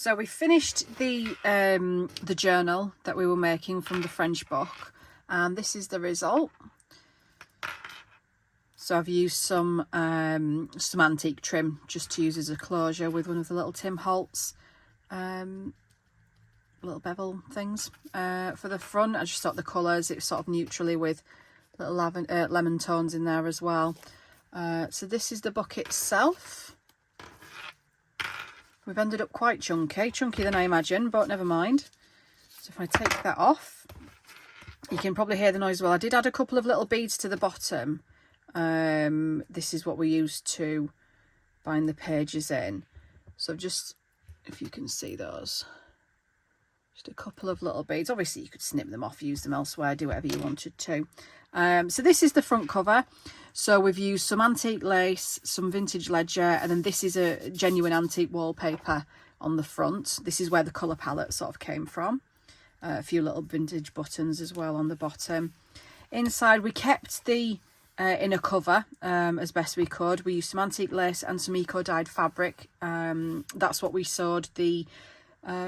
So we finished the journal that we were making from the French book, and this is the result. So I've used some antique trim just to use as a closure with one of the little Tim Holtz little bevel things for the front. I just thought the colours, it's sort of neutrally with little lemon tones in there as well. So this is the book itself. We've ended up quite chunkier than I imagined, but never mind. So if I take that off, you can probably hear the noise well. I did add a couple of little beads to the bottom. This is what we used to bind the pages in. So just, if you can see those, just a couple of little beads. Obviously you could snip them off, use them elsewhere, do whatever you wanted to. So this is the front cover. So we've used some antique lace, some vintage ledger, and then this is a genuine antique wallpaper on the front. This is where the colour palette sort of came from. A few little vintage buttons as well on the bottom. Inside we kept the inner cover as best we could. We used some antique lace and some eco-dyed fabric. That's what we sewed the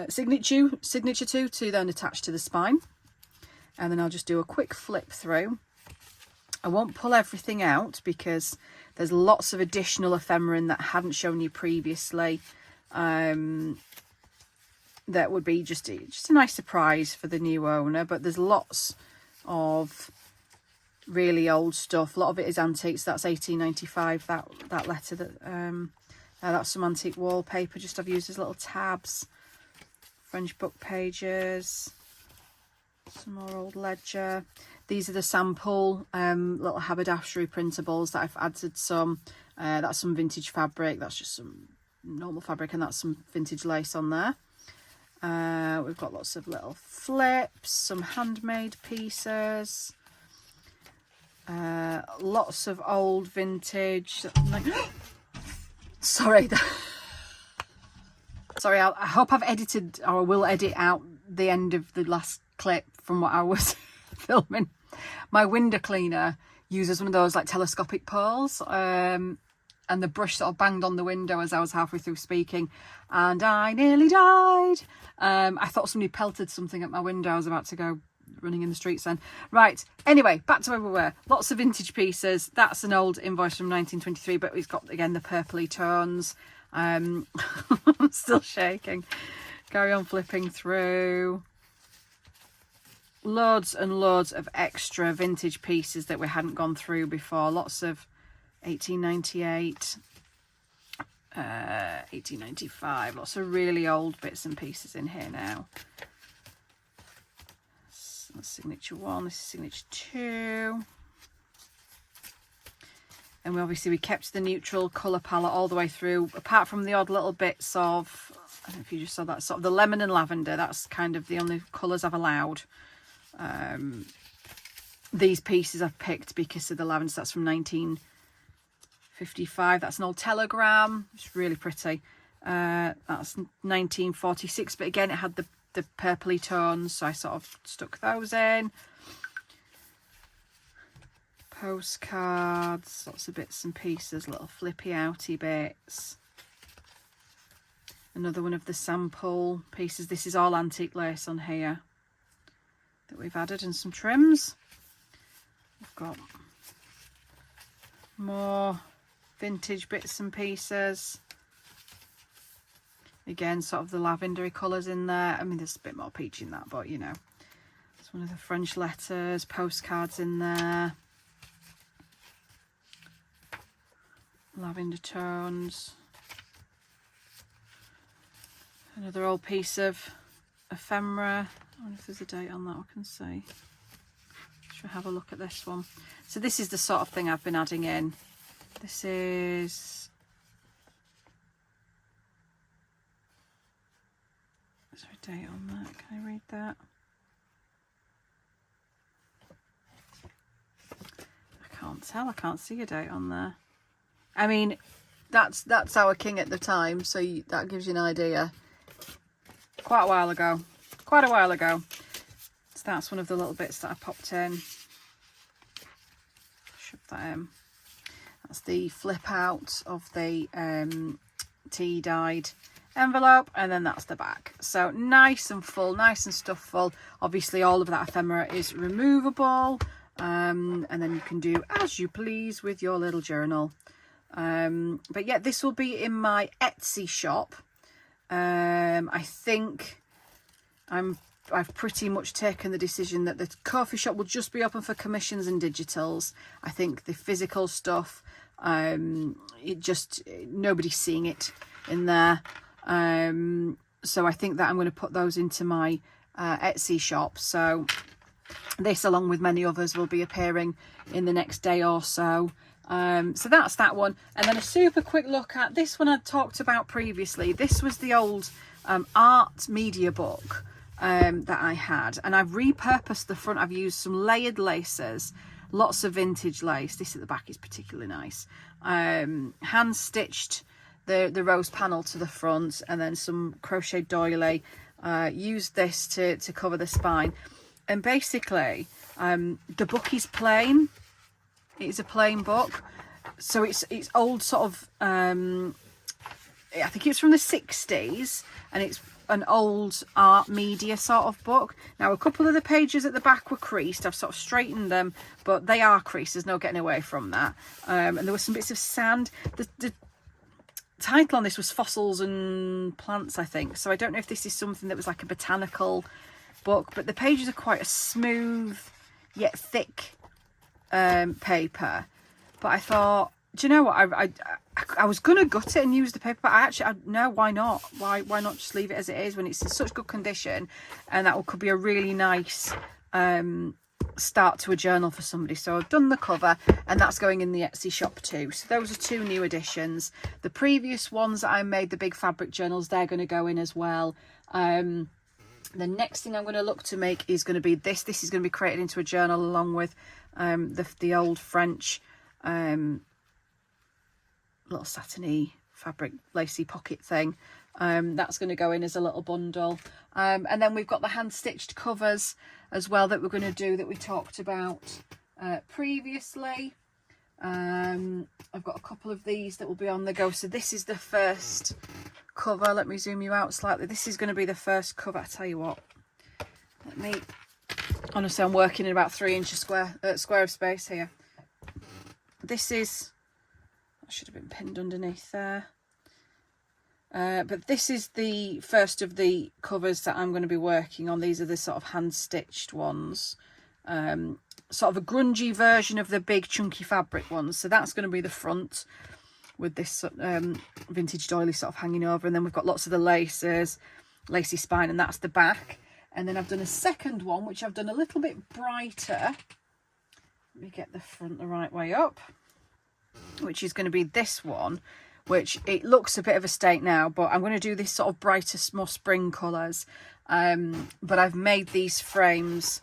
signature to then attach to the spine. And then I'll just do a quick flip through. I won't pull everything out because there's lots of additional ephemerin that I hadn't shown you previously. That would be just a nice surprise for the new owner, but there's lots of really old stuff. A lot of it is antique, so that's 1895, that letter. That's some antique wallpaper, just I've used as little tabs. French book pages, some more old ledger. These are the sample little haberdashery printables that I've added some. That's some vintage fabric, that's just some normal fabric, and that's some vintage lace on there. We've got lots of little flips, some handmade pieces, lots of old vintage. Sorry. Sorry, I hope I've edited, or I will edit out the end of the last clip from what I was filming. My window cleaner uses one of those like telescopic pearls, and the brush sort of banged on the window as I was halfway through speaking, and I nearly died. I thought somebody pelted something at my window. I was about to go running in the streets then. Right, anyway, back to where we were. Lots of vintage pieces. That's an old invoice from 1923, but it's got, again, the purpley tones. I'm still shaking. Carry on flipping through. Loads and loads of extra vintage pieces that we hadn't gone through before. Lots of 1898, 1895. Lots of really old bits and pieces in here now. That's signature 1, this is signature 2. And we kept the neutral colour palette all the way through, apart from the odd little bits of, I don't know if you just saw that, sort of the lemon and lavender. That's kind of the only colours I've allowed. These pieces I've picked because of the lavender. So that's from 1955. That's an old telegram. It's really pretty. That's 1946, but again, it had the purpley tones, so I sort of stuck those in. Postcards, lots of bits and pieces, little flippy outy bits. Another one of the sample pieces. This is all antique lace on here that we've added, and some trims. We've got more vintage bits and pieces. Again, sort of the lavendery colours in there. I mean, there's a bit more peach in that, but you know. It's one of the French letters, postcards in there. Lavender tones. Another old piece of ephemera. I wonder if there's a date on that I can see. Should we have a look at this one? So this is the sort of thing I've been adding in. This is... Is there a date on that? Can I read that? I can't tell. I can't see a date on there. I mean, that's our king at the time, so that gives you an idea. Quite a while ago. So that's one of the little bits that I popped in. Shove that in. That's the flip out of the tea dyed envelope, and then that's the back. So nice and full, nice and stuffed full. Obviously all of that ephemera is removable, and then you can do as you please with your little journal. But yeah, this will be in my Etsy shop. I think I've pretty much taken the decision that the Ko-fi shop will just be open for commissions and digitals. I think the physical stuff, nobody's seeing it in there. So I think that I'm going to put those into my Etsy shop. So this, along with many others, will be appearing in the next day or so. So that's that one. And then a super quick look at this one I talked about previously. This was the old art media book that I had, and I've repurposed the front. I've used some layered laces, lots of vintage lace. This at the back is particularly nice. Hand stitched the rose panel to the front, and then some crochet doily. Used this to cover the spine, and basically the book is plain. It's a plain book, so it's old sort of I think it's from the 60s, and it's an old art media sort of book. Now a couple of the pages at the back were creased. I've sort of straightened them, but they are creased. There's no getting away from that. And there were some bits of sand. The title on this was Fossils and Plants, I think. So I don't know if this is something that was like a botanical book, but the pages are quite a smooth yet thick paper. But I thought, do you know what, I was gonna gut it and use the paper, but no, why not? Why not just leave it as it is when it's in such good condition? And that could be a really nice start to a journal for somebody. So I've done the cover, and that's going in the Etsy shop too. So those are 2 new additions. The previous ones that I made, the big fabric journals, they're going to go in as well. The next thing I'm going to look to make is going to be this. This is going to be created into a journal along with the old French little satiny fabric lacy pocket thing. That's going to go in as a little bundle. And then we've got the hand stitched covers as well that we're going to do, that we talked about previously. I've got a couple of these that will be on the go. So this is the first cover. Let me zoom you out slightly. This is going to be the first cover. I tell you what, honestly, I'm working in about 3 inches square of space here. This is, that should have been pinned underneath there. But this is the first of the covers that I'm going to be working on. These are the sort of hand stitched ones. Sort of a grungy version of the big chunky fabric ones. So that's going to be the front with this vintage doily sort of hanging over. And then we've got lots of the laces, lacy spine, and that's the back. And then I've done a second one, which I've done a little bit brighter. Let me get the front the right way up, which is going to be this one, which it looks a bit of a state now, but I'm going to do this sort of brighter, more spring colours. But I've made these frames,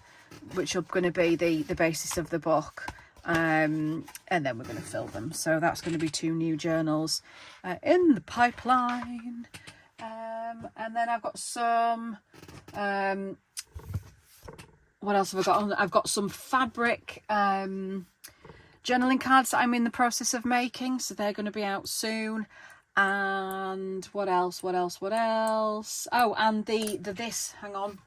which are going to be the basis of the book. And then we're going to fill them. So that's going to be 2 new journals in the pipeline. And then I've got some, what else have I got on? I've got some fabric journaling cards that I'm in the process of making, so they're going to be out soon. And what else? Oh, and the this, hang on.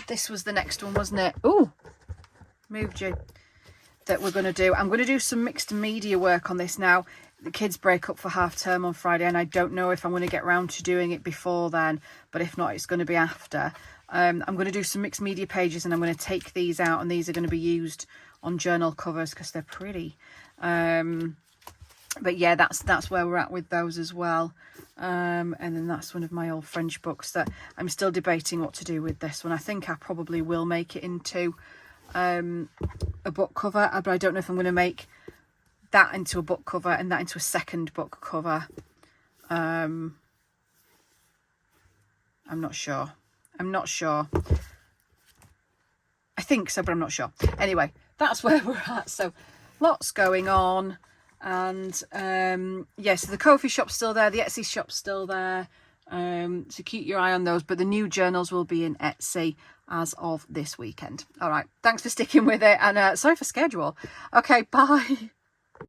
This was the next one, wasn't it? Oh, moved you. That we're going to do. I'm going to do some mixed media work on this now. The kids break up for half term on Friday, and I don't know if I'm going to get round to doing it before then, but if not, it's going to be after. I'm going to do some mixed media pages, and I'm going to take these out, and these are going to be used on journal covers because they're pretty. But yeah, that's where we're at with those as well. And then that's one of my old French books that I'm still debating what to do with this one. I think I probably will make it into a book cover, but I don't know if I'm going to make that into a book cover and that into a second book cover. I'm not sure. I think so, but I'm not sure. Anyway, that's where we're at. So lots going on. And yeah, so the Ko-fi shop's still there, the Etsy shop's still there. So keep your eye on those, but the new journals will be in Etsy as of this weekend. All right, thanks for sticking with it, and sorry for schedule. Okay, bye.